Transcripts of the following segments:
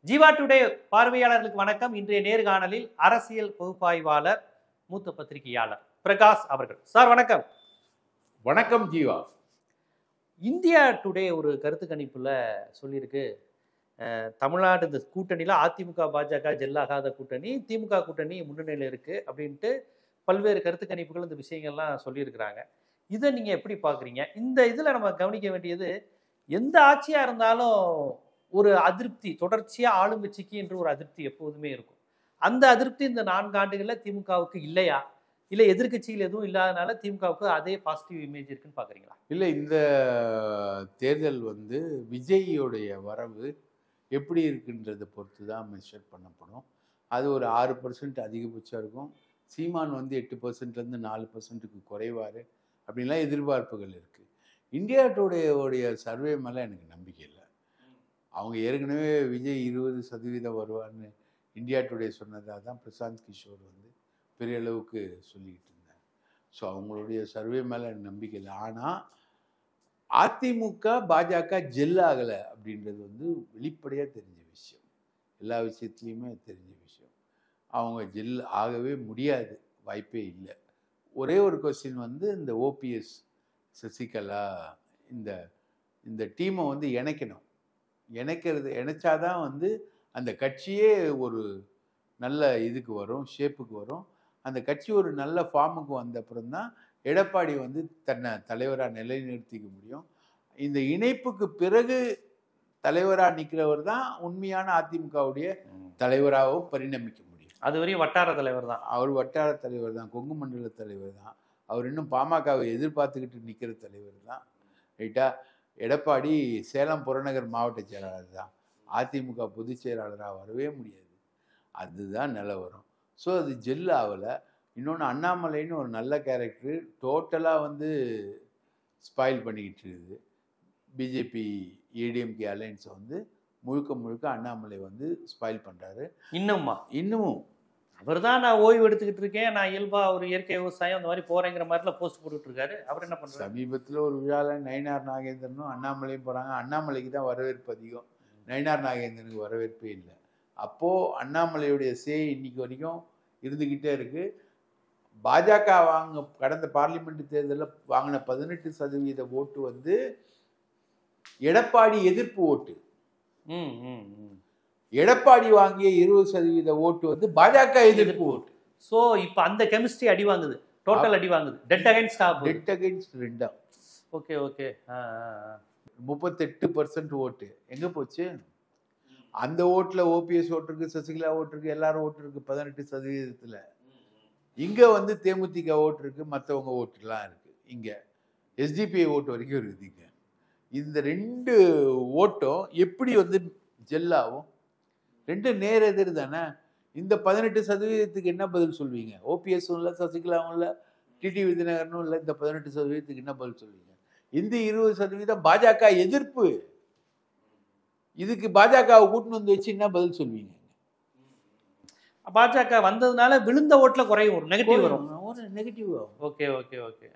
Jeeva today பார்வையாளர்களுக்கு வணக்கம். இன்றைய நேர்காணலில் அரசியல் பகுப்பாய்வாளர் மூத்த பத்திரிகையாளர் பிரகாஷ் அவர்கள். சார் வணக்கம். வணக்கம் ஜீவா. இந்தியா டுடே ஒரு கருத்து கணிப்புல சொல்லியிருக்கு, தமிழ்நாடு இந்த கூட்டணியில் அதிமுக பாஜக ஜெல்லாகாத கூட்டணி, திமுக கூட்டணி முன்னணியில் இருக்கு அப்படின்ட்டு பல்வேறு கருத்து கணிப்புகள் இந்த விஷயங்கள்லாம் சொல்லியிருக்கிறாங்க. இதை நீங்க எப்படி பாக்குறீங்க? இந்த இதுல நம்ம கவனிக்க வேண்டியது, எந்த ஆட்சியா இருந்தாலும் ஒரு அதிருப்தி, தொடர்ச்சியா ஆளுங்கட்சிக்கு என்று ஒரு அதிருப்தி எப்போதுமே இருக்கும். அந்த அதிருப்தி இந்த 4 ஆண்டுகள்ல திமுகவுக்கு இல்லையா, இல்ல எதிர்கட்சிகள் எதுவும் இல்லாதனால திமுகவுக்கு அதே பாசிட்டிவ் இமேஜ் இருக்குன்னு பாக்குறீங்களா? இல்லை, இந்த தேர்தல் விஜய்யோடைய வரவு எப்படி இருக்குன்றதை பொறுத்து தான் மெஷர் பண்ணப்படும். அது ஒரு 6% அதிகபட்சம் இருக்கும். சீமான் 8%லேருந்து 4%க்கு குறைவார் அப்படின்லாம் எதிர்பார்ப்புகள் இருக்குது. இந்தியா டுடேயோடைய சர்வே மேலே எனக்கு நம்பிக்கை இல்லை. அவங்க ஏற்கனவே விஜய் 20% வருவார்னு இந்தியா டுடே சொன்னதாக தான் பிரசாந்த் கிஷோர் பெரிய அளவுக்கு சொல்லிக்கிட்டு இருந்தாங்க. ஸோ அவங்களுடைய சர்வே மேலே எனக்கு நம்பிக்கை இல்லை. ஆனால் அதிமுக பாஜக ஜெல் ஆகலை அப்படின்றது வெளிப்படையாக தெரிஞ்ச விஷயம், எல்லா விஷயத்துலையுமே தெரிஞ்ச விஷயம். அவங்க ஜெல் ஆகவே முடியாது, வாய்ப்பே இல்லை. ஒரே ஒரு கொஸ்டின் இந்த ஓபிஎஸ் சசிகலா இந்த டீமை இணைக்கணும். இணைச்சாதான் அந்த கட்சியே ஒரு நல்ல இதுக்கு வரும், ஷேப்புக்கு வரும். அந்த கட்சி ஒரு நல்ல ஃபார்முக்கு வந்த அப்புறம் தான் எடப்பாடி தன்னை தலைவராக நிலைநிறுத்திக்க முடியும். இந்த இணைப்புக்கு பிறகு தலைவராக நிற்கிறவர் தான் உண்மையான அதிமுகவுடைய தலைவராகவும் பரிணமிக்க முடியும். அது வரையும் வட்டார தலைவர் தான் அவர், வட்டார தலைவர் தான், கொங்கு மண்டல தலைவர் தான் அவர். இன்னும் பாமகவை எதிர்பார்த்துக்கிட்டு நிற்கிற தலைவர் தான். ரைட்டா? எடப்பாடி சேலம் புறநகர் மாவட்ட செயலாளர் தான், அதிமுக பொதுச் செயலாளராக வரவே முடியாது. அதுதான் நிலவரம். ஸோ அது ஜெல் ஆகலை. இன்னொன்று, அண்ணாமலைன்னு ஒரு நல்ல கேரக்டர் டோட்டலாக ஸ்பாயில் பண்ணிக்கிட்டு இருக்குது. பிஜேபி ஏடிஎம்கே அலையன்ஸை முழுக்க அண்ணாமலை ஸ்பாயில் பண்ணுறாரு. இன்னமும் அவர் தான் நான் ஓய்வு எடுத்துக்கிட்டு இருக்கேன், நான் இயல்பா ஒரு இயற்கை விவசாயம் அந்த மாதிரி போறேங்கிற மாதிரிலாம் போஸ்ட் போட்டுட்டு இருக்காரு. அவர் என்ன பண்றாரு? சமீபத்தில் ஒரு விழாவில் நயினார் நாகேந்திரனும் அண்ணாமலையும் போகிறாங்க. அண்ணாமலைக்கு தான் வரவேற்பு அதிகம், நயினார் நாகேந்திரனுக்கு வரவேற்பே இல்லை. அப்போது அண்ணாமலையுடைய இன்னைக்கு வரைக்கும் இருந்துக்கிட்டே இருக்குது. பாஜக கடந்த பார்லிமெண்ட் தேர்தலில் வாங்கின 18% ஓட்டு எடப்பாடி எதிர்ப்பு ஓட்டு. எடப்பாடி வாங்கிய 20% ஓட்டு பாஜக எதிர்ப்பு ஓட்டு. சோ இப்ப அந்த கெமிஸ்ட்ரி அடி வாங்குது, டோட்டல் அடி வாங்குது. Dead against 2. Okay okay. 38% ஓட்டு எங்க போச்சு? அந்த ஓட்டுல ஓபிஎஸ் ஓட்டு இருக்கு, சசிகலா ஓட்டு இருக்கு, எல்லாரும் ஓட்டு இருக்கு 18%. இங்க தேமுதிக ஓட்டு இருக்கு, மற்றவங்க ஓட்டுலாம் இருக்கு. இங்க எஸ்டிபிஐ ஓட்டு வரைக்கும் இருக்குதுங்க. இந்த 2 ஓட்டும் எப்படி ஜெல்லாகும்? 2 நேர் எதிர் தானே. இந்த 18% என்ன பதில் சொல்வீங்க? ஓபிஎஸும் இல்லை, சசிகலாவும் இல்லை, டிடிவி தினகரனும் இல்லை. இந்த 18% என்ன பதில் சொல்வீங்க? இந்த 20% பாஜக எதிர்ப்பு. இதுக்கு பாஜகவை கூட்டின்னு வச்சு என்ன பதில் சொல்வீங்க? பாஜக வந்ததுனால விழுந்த ஓட்டுல குறையும், ஒரு நெகட்டிவ் வரும். நெகட்டிவ் வரும். Okay okay okay.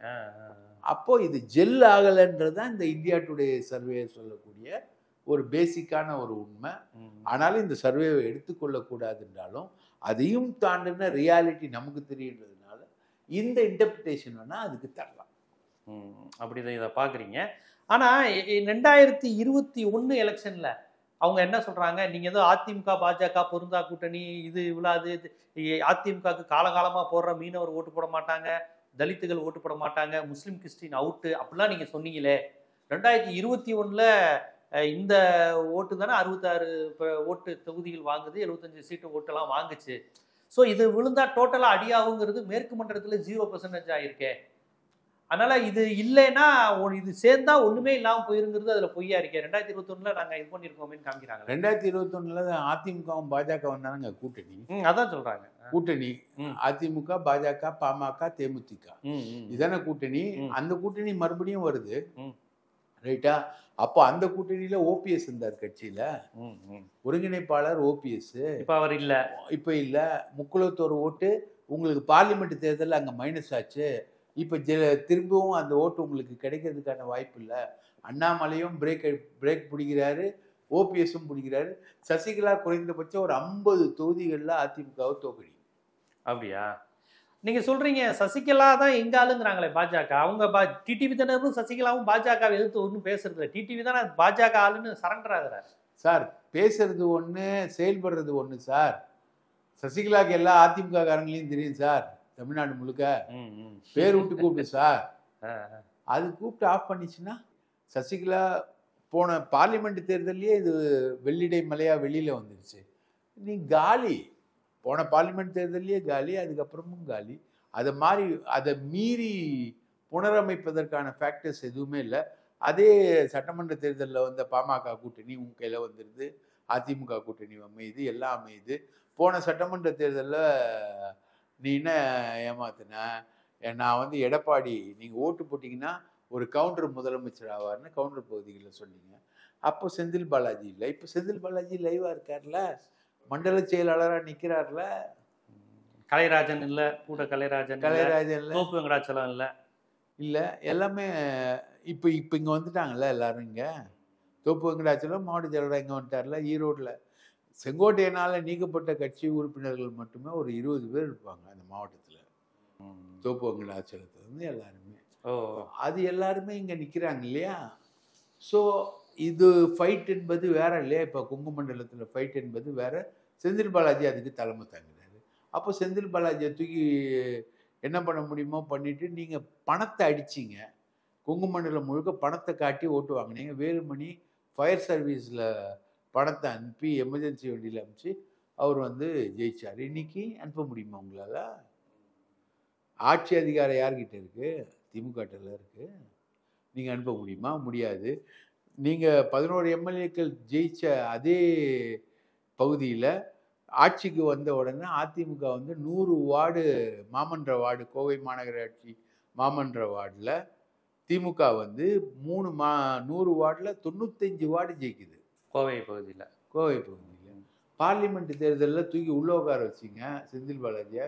அப்போ இது ஜெல் ஆகலைன்றதுதான் இந்த இந்தியா டுடே சர்வே சொல்லக்கூடிய ஒரு பேசிக்கான ஒரு உண்மை. ஆனாலும் இந்த சர்வேவை எடுத்துக்கொள்ளக்கூடாது என்றாலும் அதையும் தாண்டின ரியாலிட்டி நமக்கு தெரியுன்றதுனால இந்த இன்டர்பிரிட்டேஷன் வேணா அதுக்கு தரலாம். அப்படிதான் இதை பாக்குறீங்க. ஆனா 2021 எலெக்ஷன்ல அவங்க என்ன சொல்றாங்க, நீங்க ஏதோ அதிமுக பாஜக பொருந்தா கூட்டணி, இது விழாது, அதிமுகவுக்கு காலகாலமா போடுற மீனவர் ஓட்டு போட மாட்டாங்க, தலித்துகள் ஓட்டு போட மாட்டாங்க, முஸ்லீம் கிறிஸ்டின் அவுட்டு அப்படிலாம் நீங்க சொன்னீங்களே. 2021ல இந்த ஓட்டு தானே 66 ஓட்டு தொகுதிகள் வாங்குது, 75 சீட்டு ஓட்டெல்லாம் வாங்குச்சு. ஸோ இது விழுந்தா டோட்டலா அடியாகுங்கிறது மேற்கு மண்டலத்தில் 0% ஆயிருக்கே. அதனால இது இல்லைன்னா இது சேர்ந்தா ஒண்ணுமே இல்லாம போயிருங்கிறது அதுல பொய்யா இருக்கே. 2021ல நாங்க இது பண்ணிருக்கோமேன்னு காமிக்கிறாங்க. 2021ல அதிமுகவும் பாஜக வந்தானுங்க கூட்டணி. அதான் சொல்றாங்க கூட்டணி. அதிமுக, பாஜக, பாமக, தேமுதிக இதான கூட்டணி. அந்த கூட்டணி மறுபடியும் வருது. ரைட்டா? அப்போ அந்த கூட்டணியில ஓபிஎஸ் இருந்தார் கட்சியில, ஒருங்கிணைப்பாளர் ஓபிஎஸ். இப்ப அவர் இல்ல. இப்ப இல்ல. முக்குளத்தோர் ஓட்டு உங்களுக்கு பார்லிமெண்ட் தேர்தலில் அங்க மைனஸ் ஆச்சு. இப்போ திரும்பவும் அந்த ஓட்டு உங்களுக்கு கிடைக்கிறதுக்கான வாய்ப்பு இல்லை. அண்ணாமலையும் பிரேக் பிடிக்கிறாரு, ஓபிஎஸும் பிடிக்கிறாரு. சசிகலா குறைந்தபட்சம் ஒரு 50 தொகுதிகளில் அதிமுகவை தோக்கடி. அப்படியா? நீங்க சொல்றீங்க சசிகலா தான் எங்க ஆளுங்கிறாங்களே பாஜக. அவங்க டிடிவி தினகரனும் சசிகலாவும் பாஜகவை எதிர்த்து ஒன்றும் பேசுறது இல்லை. டிடிவி தானே பாஜக ஆளுன்னு சரண்டர் ஆகுறாரு. சார் பேசுறது ஒன்று, செயல்படுறது ஒன்று சார். சசிகலாவுக்கு எல்லா அதிமுக காரங்களையும் தெரியும் சார், தமிழ்நாடு முழுக்க. பேர் விட்டு கூப்பிடு சார். அது கூப்பிட்டு ஆஃப் பண்ணிச்சுன்னா சசிகலா போன பார்லிமெண்ட் தேர்தலையே இது வெள்ளிடை மலையா வெளியில வந்துருச்சு. நீ காலி, போன பார்லிமெண்ட் தேர்தலையே காலி, அதுக்கப்புறமும் காலி. அதை மீறி புனரமைப்பதற்கான ஃபேக்டர்ஸ் எதுவுமே இல்லை. அதே சட்டமன்ற தேர்தலில் வந்த பாமக கூட்டணி உன் கையில் வந்துடுது, அதிமுக கூட்டணி அமையுது, எல்லாம் அமையுது. போன சட்டமன்ற தேர்தலில் நீ என்ன ஏமாத்தின, நான் வந்து எடப்பாடி நீங்கள் ஓட்டு போட்டிங்கன்னா ஒரு கவுண்டர் முதலமைச்சர் ஆவார்னு கவுண்டர் பகுதிகளில் சொன்னீங்க. அப்போ செந்தில் பாலாஜி இல்லை. இப்போ செந்தில் பாலாஜி லைவாக இருக்கார்ல, மண்டல செயலாளராக நிற்கிறார்ல. கலைராஜன் இல்லை, கூட கலைராஜன் இல்லை, தோப்பு வெங்கடாச்சலம் இல்லை, எல்லாமே இப்போ இங்கே வந்துட்டாங்கல்ல எல்லாரும். இங்கே தோப்பு வெங்கடாச்சலம் மாவட்ட செயலாளராக இங்கே வந்துட்டார்ல. ஈரோட்டில் செங்கோட்டையனால் நீக்கப்பட்ட கட்சி உறுப்பினர்கள் மட்டுமே ஒரு 20 பேர் இருப்பாங்க அந்த மாவட்டத்தில். தோப்பு வெங்கடாச்சலத்தை வந்து எல்லாருமே அது எல்லாருமே இங்கே நிற்கிறாங்க இல்லையா. ஸோ இது ஃபைட் என்பது வேற இல்லையா. இப்போ கொங்கு மண்டலத்தில் ஃபைட் என்பது வேற. செந்தில் பாலாஜி அதுக்கு தலைமை தாங்குறாரு. அப்போ செந்தில் பாலாஜியை தூக்கி என்ன பண்ண முடியுமோ பண்ணிட்டு நீங்கள் பணத்தை அடிச்சிங்க. கொங்கு மண்டலம் முழுக்க பணத்தை காட்டி ஓட்டு வாங்கினீங்க. வேலுமணி ஃபயர் சர்வீஸில் பணத்தை அனுப்பி எமர்ஜென்சி வண்டியில் அனுப்பிச்சு அவர் வந்து ஜெயிச்சார். இன்னைக்கு அனுப்ப முடியுமா உங்களால்? ஆட்சி அதிகாரம் யார்கிட்ட இருக்குது? திமுகவில் இருக்குது. நீங்கள் அனுப்ப முடியுமா? முடியாது. நீங்கள் 11 எம்எல்ஏக்கள் ஜெயிச்ச அதே பகுதியில் ஆட்சிக்கு வந்த உடனே அதிமுக வந்து 100 வார்டு மாமன்ற வார்டு, கோவை மாநகராட்சி மாமன்ற வார்டில் திமுக வந்து 100 வார்டில் 95 வார்டு ஜெயிக்குது. கோவை பகுதியில் பார்லிமெண்ட் தேர்தலில் தூக்கி உள்ள உட்கார வச்சிங்க செந்தில் பாலாஜியை.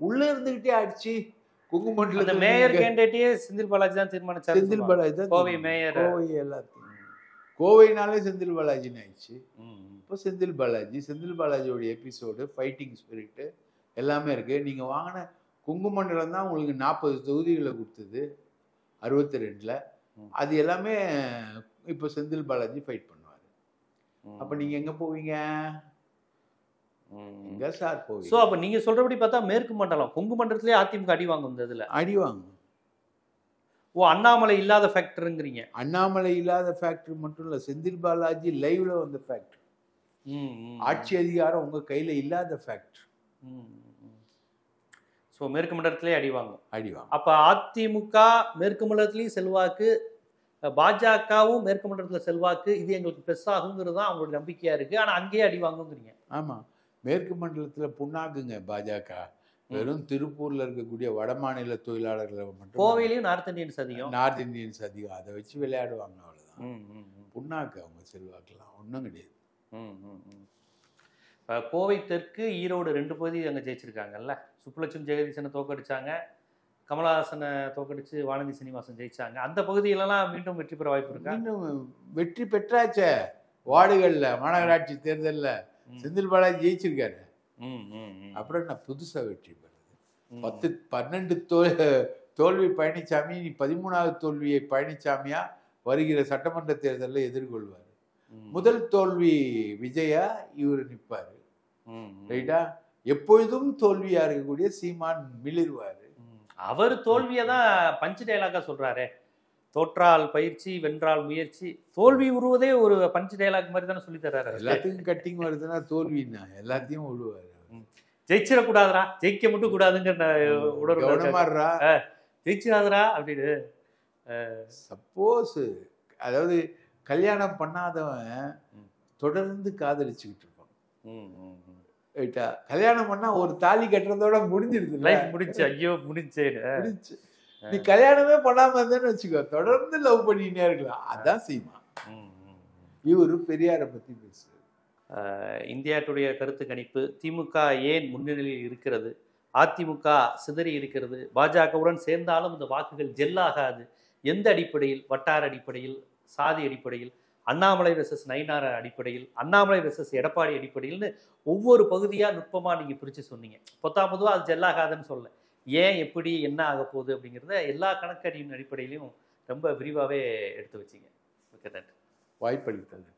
உள்ளே இருந்துக்கிட்டே அடிச்சு கொங்கு மண்டலத்தில் மேயர் கேண்டிடேட்டே செந்தில் பாலாஜி தான் தீர்மானிச்சார். செந்தில் பாலாஜி தான் கோவை மேயர். கோவை எல்லாத்தையும் கோவைனாலே செந்தில் பாலாஜின்னு ஆயிடுச்சு. இப்போ செந்தில் பாலாஜியோடைய எபிசோடு, ஃபைட்டிங் ஸ்பிரிட்டு எல்லாமே இருக்குது. நீங்கள் வாங்கின கொங்கு மண்டலம் தான் உங்களுக்கு 40 தொகுதிகளை கொடுத்தது 62ல். அது எல்லாமே இப்போ செந்தில் பாலாஜி ஃபைட் பண்ணுவார். அப்போ நீங்கள் எங்கே போவீங்க? எங்கே சார் போவீங்க? ஸோ அப்போ நீங்கள் சொல்கிறபடி பார்த்தா மேற்கு மண்டலம் கொங்கு மண்டலத்திலே அதிமுக அடி வாங்கும். இதில் அடி வாங்கும். அண்ணாமலை இல்லாத ஃபேக்டருங்கிறீங்க? அண்ணாமலை இல்லாத ஃபேக்டர் மட்டும் இல்லை, செந்தில் பாலாஜி லைவ்ல வந்த ஃபேக்டர். ஆட்சி அதிகாரம் உங்க கையில இல்லாத ஃபேக்டர். ஸோ மேற்கு மண்டலத்திலே அடி வாங்கும். அப்போ அதிமுக மேற்கு மண்டலத்திலையும் செல்வாக்கு, பாஜகவும் மேற்கு மண்டலத்தில் செல்வாக்கு, இது எங்களுக்கு ப்ளஸ் ஆகுங்கிறது தான் அவங்களோட நம்பிக்கையா இருக்கு. ஆனால் அங்கேயே அடி வாங்குங்கிறீங்க? ஆமாம், மேற்கு மண்டலத்தில் புண்ணாக்குங்க பாஜக. வெறும் திருப்பூர்ல இருக்கக்கூடிய வட மாநில தொழிலாளர்களை மட்டும், கோவையிலையும் நார்த் இந்தியன்ஸ் அதிகம், அதை வச்சு விளையாடுவாங்க. அவ்வளோதான். புண்ணாக்கு அவங்க செல்வாக்கெல்லாம் ஒன்றும் கிடையாது. கோவை தெற்கு, ஈரோடு 2 பகுதி அங்கே ஜெயிச்சிருக்காங்கல்ல. சுப்புலட்சுமி ஜெகதீசனை தோக்கடிச்சாங்க, கமலஹாசனை தோக்கடிச்சு வானதி சீனிவாசன் ஜெயிச்சாங்க. அந்த பகுதியிலலாம் மீண்டும் வெற்றி பெற வாய்ப்பு இருக்கா? மீண்டும் வெற்றி பெற்றாச்சே. வார்டுகளில் மாநகராட்சி தேர்தலில் செந்தில் பாலாஜி ஜெயிச்சிருக்காரு. அப்புறம் என்ன புதுசாக வெற்றி பெறுது? 12 தோல்வி பழனிசாமி, நீ 13வது தோல்வியை பழனிசாமியா வருகிற சட்டமன்ற தேர்தலில் எதிர்கொள்வார். முதல் தோல்வி விஜயா இவர் நிற்பாரு. ரைட்டா? எப்பொழுதும் தோல்வியா இருக்கக்கூடிய சீமான் மிளிர்வாரு. அவர் தோல்வியை தான் பஞ்ச் டைலாக்கா சொல்றாரு. தோற்றால் பயிற்சி, வென்றால் முயற்சி. தோல்வி உருவதே ஒரு பஞ்ச் டைலாக் மாதிரி தானே சொல்லி தர்றாரு. எல்லாத்துக்கும் கட்டிங் வருதுன்னா தோல்வின்னா எல்லாத்தையும் விடுவாரு. ஜெயிச்சிடக்கூடாதுரா, ஜெயிக்க மட்டும் கூடாதுங்கிற உணர்வுமாடுறா, ஜெயிச்சிடாதரா அப்படின்னு. சப்போஸ் அதாவது கல்யாணம் பண்ணாதவன் தொடர்ந்து காதலிச்சுக்கிட்டு இருப்பான். ரைட்டா? கல்யாணம் பண்ணா ஒரு தாலி கட்டுறதோட முடிஞ்சிருது, லைஃப் முடிஞ்சு. ஐயோ முடிஞ்சு. நீ கல்யாணமே பண்ணாம இருந்தேன்னு வச்சுக்கோ, தொடர்ந்து லவ் பண்ணினே இருக்கலாம். அதான் செய்வான். இவரு பெரியாரை பத்தி பேசு. இந்தியா டுடே கருத்து கணிப்பு, திமுக ஏன் முன்னணியில் இருக்கிறது, அதிமுக சிதறி இருக்கிறது, பாஜகவுடன் சேர்ந்தாலும் இந்த வாக்குகள் ஜெல்லாகாது, எந்த அடிப்படையில், வட்டார அடிப்படையில், சாதி அடிப்படையில், அண்ணாமலை வெர்சஸ் நயினார் அடிப்படையில், அண்ணாமலை வெர்சஸ் எடப்பாடி அடிப்படையில்னு ஒவ்வொரு பகுதியாக நுட்பமாக நீங்கள் பிரித்து சொன்னீங்க. பொதுவாக அது ஜெல்லாகாதுன்னு சொல்ல, ஏன் எப்படி என்ன ஆக போகுது அப்படிங்கிறத எல்லா கணக்கடியின் அடிப்படையிலையும் ரொம்ப விரிவாகவே எடுத்து வச்சிங்க. மிக்க நன்றி. வாய்ப்பளித்தது.